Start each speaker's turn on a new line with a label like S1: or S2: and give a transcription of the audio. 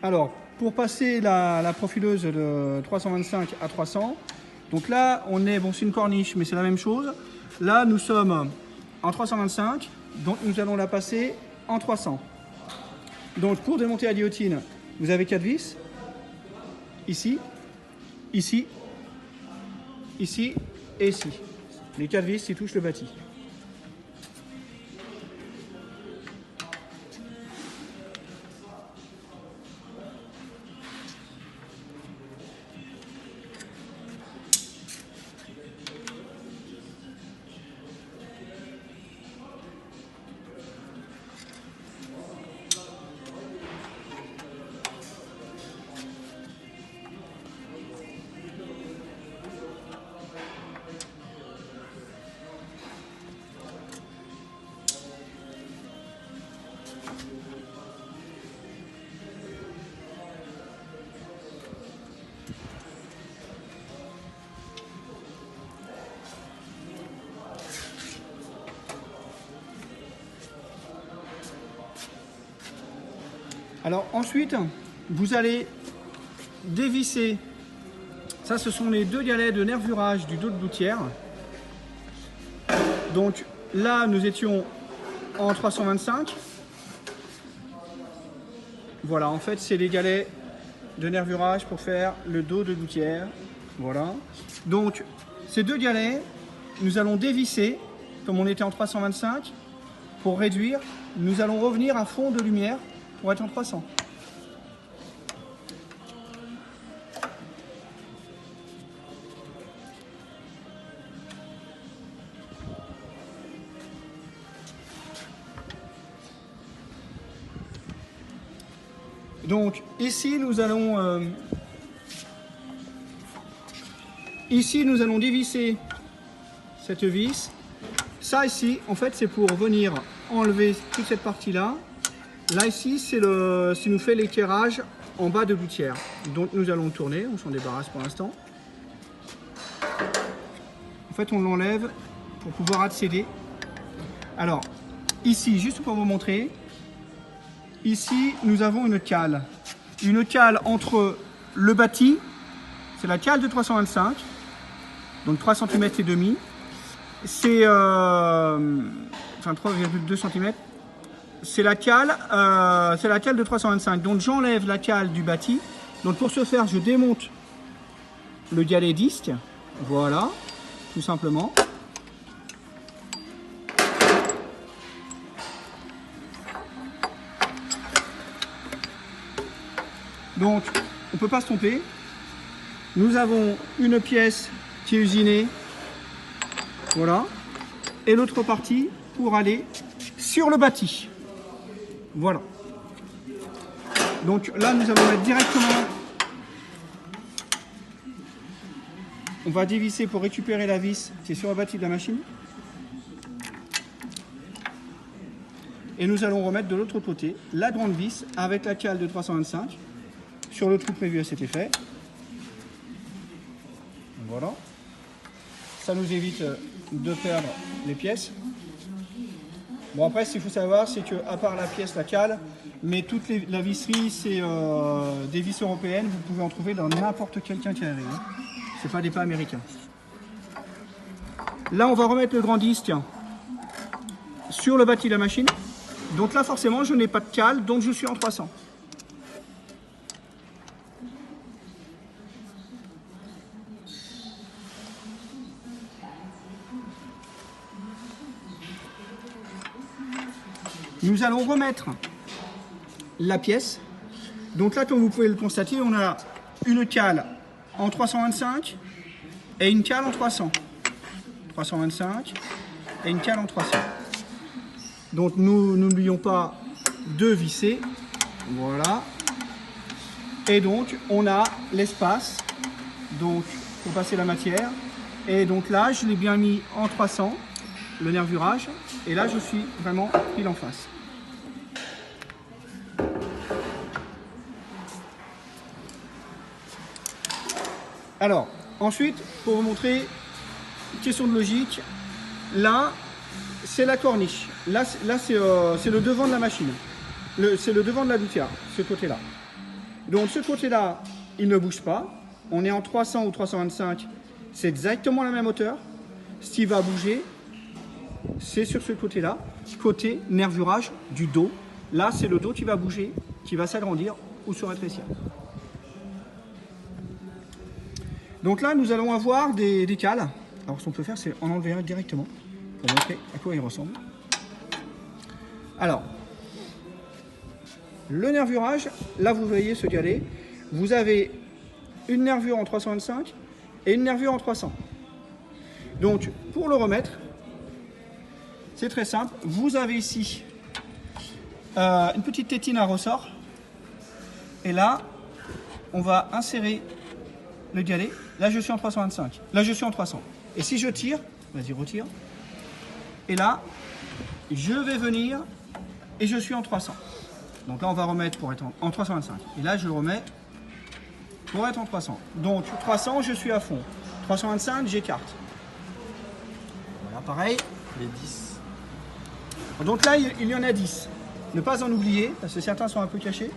S1: Alors, pour passer la profileuse de 325 à 300, donc là, on est, bon, c'est une corniche, mais c'est la même chose. Là, nous sommes en 325, donc nous allons la passer en 300. Donc, pour démonter la guillotine, vous avez 4 vis, ici, ici, ici et ici. Les 4 vis qui touchent le bâti. Alors ensuite, vous allez dévisser, ça ce sont les 2 galets de nervurage du dos de gouttière. Donc là nous étions en 325. Voilà, en fait c'est les galets de nervurage pour faire le dos de gouttière. Voilà. Donc ces 2 galets, nous allons dévisser, comme on était en 325, pour réduire. Nous allons revenir à fond de lumière pour être en 300. Donc ici nous allons dévisser cette vis. Ça ici, en fait, c'est pour venir enlever toute cette partie-là. Là ici, c'est ce qui nous fait l'éclairage en bas de gouttière. Donc nous allons tourner, on s'en débarrasse pour l'instant. En fait, on l'enlève pour pouvoir accéder. Alors, ici, juste pour vous montrer, ici, nous avons une cale. Une cale entre le bâti, c'est la cale de 325, donc 3 cm et demi. C'est enfin 3,2 cm. C'est la cale de 325. Donc j'enlève la cale du bâti. Donc pour ce faire, je démonte le galet disque. Voilà, tout simplement. Donc on ne peut pas se tromper. Nous avons une pièce qui est usinée. Voilà. Et l'autre partie pour aller sur le bâti. Voilà. Donc là, nous allons mettre directement. On va dévisser pour récupérer la vis qui est sur le bâti de la machine. Et nous allons remettre de l'autre côté la grande vis avec la cale de 325 sur le trou prévu à cet effet. Voilà. Ça nous évite de perdre les pièces. Bon, après, ce qu'il faut savoir, c'est qu'à part la pièce, la cale, mais toute la visserie, c'est des vis européennes. Vous pouvez en trouver dans n'importe quel quincaillerie. Hein. C'est pas des pas américains. Là, on va remettre le grand disque sur le bâti de la machine. Donc là, forcément, je n'ai pas de cale, donc je suis en 300. Nous allons remettre la pièce. Donc là, comme vous pouvez le constater, on a une cale en 325 et une cale en 300. 325 et une cale en 300. Donc nous n'oublions pas de visser. Voilà. Et donc on a l'espace donc pour passer la matière. Et donc là, je l'ai bien mis en 300, le nervurage. Et là, je suis vraiment pile en face. Alors, ensuite, pour vous montrer, question de logique, là, c'est la corniche. Là c'est le devant de la machine. C'est le devant de la gouttière, ce côté-là. Donc ce côté-là, il ne bouge pas. On est en 300 ou 325, c'est exactement la même hauteur. Ce qui va bouger, c'est sur ce côté-là, côté nervurage du dos. Là, c'est le dos qui va bouger, qui va s'agrandir ou se rétrécir. Donc là, nous allons avoir des cales. Alors, ce qu'on peut faire, c'est en enlever un directement pour montrer à quoi il ressemble. Alors, le nervurage, là, vous voyez ce galet. Vous avez une nervure en 325 et une nervure en 300. Donc, pour le remettre, c'est très simple. Vous avez ici une petite tétine à ressort. Et là, on va insérer le galet. Là, je suis en 325. Là, je suis en 300. Et si je tire, vas-y, retire. Et là, je vais venir et je suis en 300. Donc là, on va remettre pour être en 325. Et là, je le remets pour être en 300. Donc, 300, je suis à fond. 325, j'écarte. Voilà, pareil.
S2: Les 10.
S1: Donc là, il y en a 10. Ne pas en oublier, parce que certains sont un peu cachés.